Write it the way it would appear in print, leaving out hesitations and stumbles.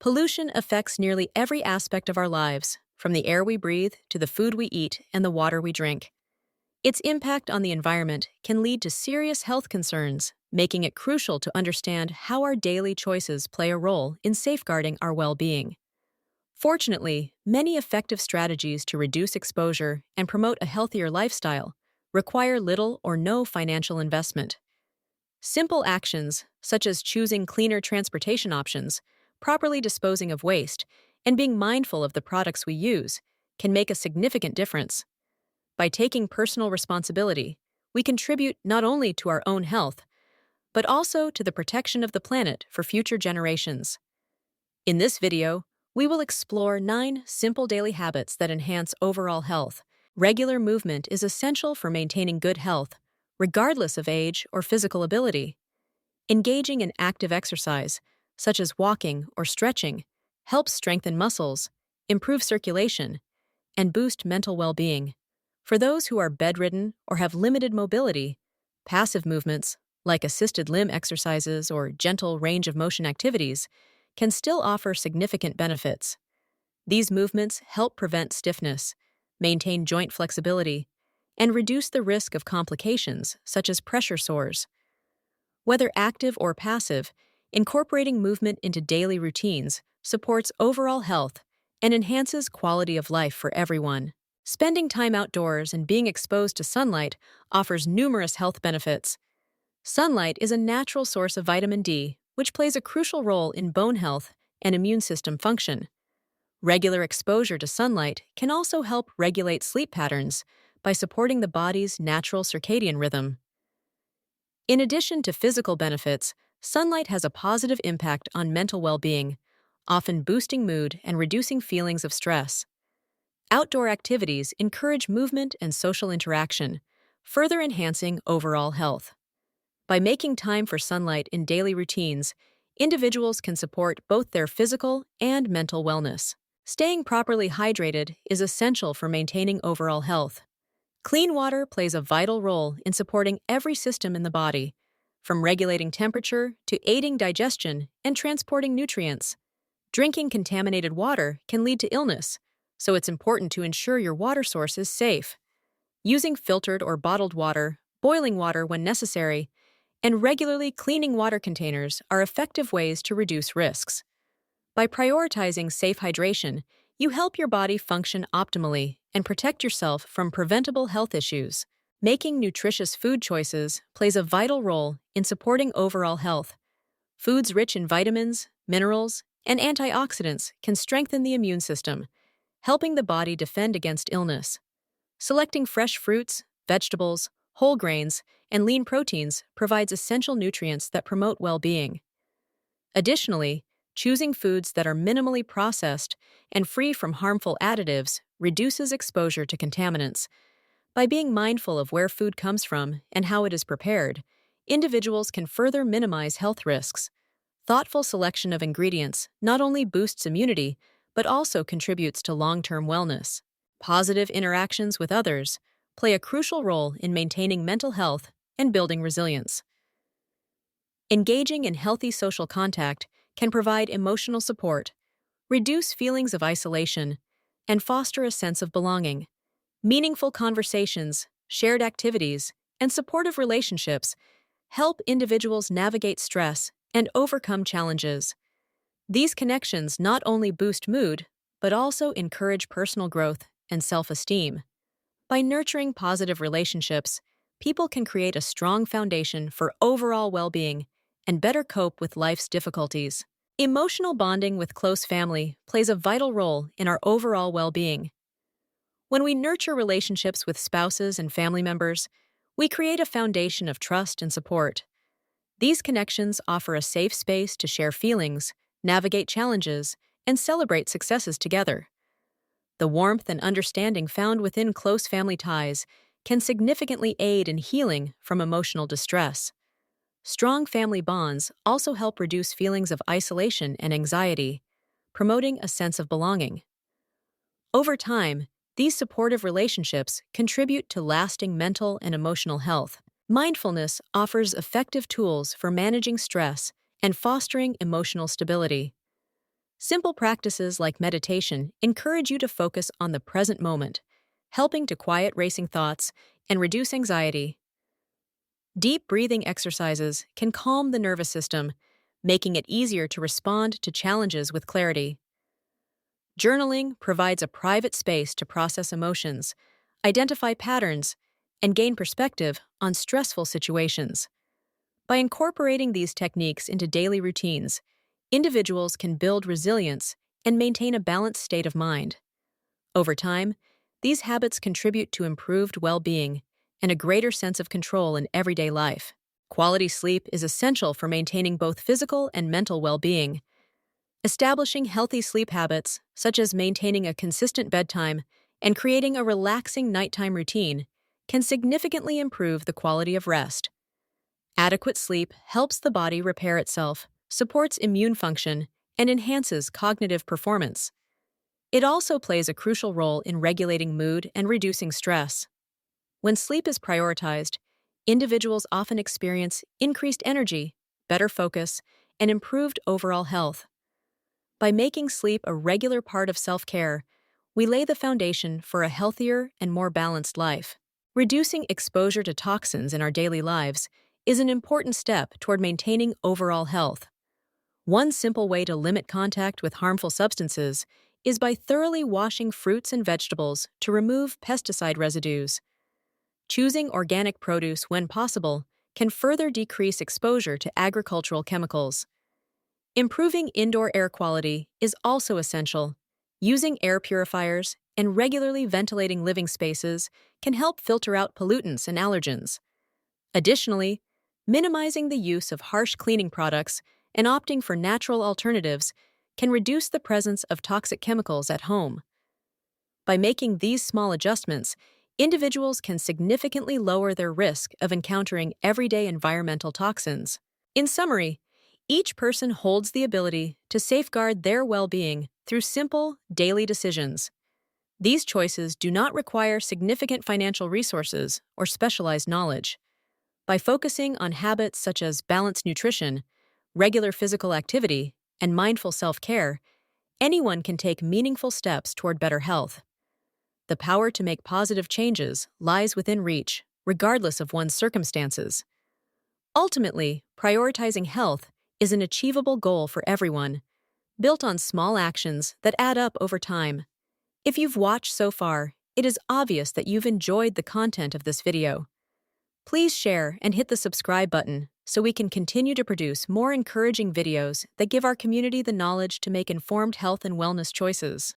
Pollution affects nearly every aspect of our lives, from the air we breathe to the food we eat and the water we drink. Its impact on the environment can lead to serious health concerns, making it crucial to understand how our daily choices play a role in safeguarding our well-being. Fortunately, many effective strategies to reduce exposure and promote a healthier lifestyle require little or no financial investment. Simple actions, such as choosing cleaner transportation options, properly disposing of waste, and being mindful of the products we use, can make a significant difference. By taking personal responsibility, we contribute not only to our own health, but also to the protection of the planet for future generations. In this video, we will explore 9 simple daily habits that enhance overall health. Regular movement is essential for maintaining good health, regardless of age or physical ability. Engaging in active exercise, such as walking or stretching, helps strengthen muscles, improve circulation, and boost mental well-being. For those who are bedridden or have limited mobility, passive movements, like assisted limb exercises or gentle range of motion activities, can still offer significant benefits. These movements help prevent stiffness, maintain joint flexibility, and reduce the risk of complications such as pressure sores. Whether active or passive, incorporating movement into daily routines supports overall health and enhances quality of life for everyone. Spending time outdoors and being exposed to sunlight offers numerous health benefits. Sunlight is a natural source of vitamin D, which plays a crucial role in bone health and immune system function. Regular exposure to sunlight can also help regulate sleep patterns by supporting the body's natural circadian rhythm. In addition to physical benefits, sunlight has a positive impact on mental well-being, often boosting mood and reducing feelings of stress. Outdoor activities encourage movement and social interaction, further enhancing overall health. By making time for sunlight in daily routines, individuals can support both their physical and mental wellness. Staying properly hydrated is essential for maintaining overall health. Clean water plays a vital role in supporting every system in the body, from regulating temperature to aiding digestion and transporting nutrients. Drinking contaminated water can lead to illness, so it's important to ensure your water source is safe. Using filtered or bottled water, boiling water when necessary, and regularly cleaning water containers are effective ways to reduce risks. By prioritizing safe hydration, you help your body function optimally and protect yourself from preventable health issues. Making nutritious food choices plays a vital role in supporting overall health. Foods rich in vitamins, minerals, and antioxidants can strengthen the immune system, helping the body defend against illness. Selecting fresh fruits, vegetables, whole grains, and lean proteins provides essential nutrients that promote well-being. Additionally, choosing foods that are minimally processed and free from harmful additives reduces exposure to contaminants. By being mindful of where food comes from and how it is prepared, individuals can further minimize health risks. Thoughtful selection of ingredients not only boosts immunity, but also contributes to long-term wellness. Positive interactions with others play a crucial role in maintaining mental health and building resilience. Engaging in healthy social contact can provide emotional support, reduce feelings of isolation, and foster a sense of belonging. Meaningful conversations, shared activities, and supportive relationships help individuals navigate stress and overcome challenges. These connections not only boost mood, but also encourage personal growth and self-esteem. By nurturing positive relationships, people can create a strong foundation for overall well-being and better cope with life's difficulties. Emotional bonding with close family plays a vital role in our overall well-being. When we nurture relationships with spouses and family members, we create a foundation of trust and support. These connections offer a safe space to share feelings, navigate challenges, and celebrate successes together. The warmth and understanding found within close family ties can significantly aid in healing from emotional distress. Strong family bonds also help reduce feelings of isolation and anxiety, promoting a sense of belonging. Over time, these supportive relationships contribute to lasting mental and emotional health. Mindfulness offers effective tools for managing stress and fostering emotional stability. Simple practices like meditation encourage you to focus on the present moment, helping to quiet racing thoughts and reduce anxiety. Deep breathing exercises can calm the nervous system, making it easier to respond to challenges with clarity. Journaling provides a private space to process emotions, identify patterns, and gain perspective on stressful situations. By incorporating these techniques into daily routines, individuals can build resilience and maintain a balanced state of mind. Over time, these habits contribute to improved well-being and a greater sense of control in everyday life. Quality sleep is essential for maintaining both physical and mental well-being. Establishing healthy sleep habits, such as maintaining a consistent bedtime and creating a relaxing nighttime routine, can significantly improve the quality of rest. Adequate sleep helps the body repair itself, supports immune function, and enhances cognitive performance. It also plays a crucial role in regulating mood and reducing stress. When sleep is prioritized, individuals often experience increased energy, better focus, and improved overall health. By making sleep a regular part of self-care, we lay the foundation for a healthier and more balanced life. Reducing exposure to toxins in our daily lives is an important step toward maintaining overall health. One simple way to limit contact with harmful substances is by thoroughly washing fruits and vegetables to remove pesticide residues. Choosing organic produce when possible can further decrease exposure to agricultural chemicals. Improving indoor air quality is also essential. Using air purifiers and regularly ventilating living spaces can help filter out pollutants and allergens. Additionally, minimizing the use of harsh cleaning products and opting for natural alternatives can reduce the presence of toxic chemicals at home. By making these small adjustments, individuals can significantly lower their risk of encountering everyday environmental toxins. In summary, each person holds the ability to safeguard their well-being through simple, daily decisions. These choices do not require significant financial resources or specialized knowledge. By focusing on habits such as balanced nutrition, regular physical activity, and mindful self-care, anyone can take meaningful steps toward better health. The power to make positive changes lies within reach, regardless of one's circumstances. Ultimately, prioritizing health is an achievable goal for everyone, built on small actions that add up over time. If you've watched so far, it is obvious that you've enjoyed the content of this video. Please share and hit the subscribe button so we can continue to produce more encouraging videos that give our community the knowledge to make informed health and wellness choices.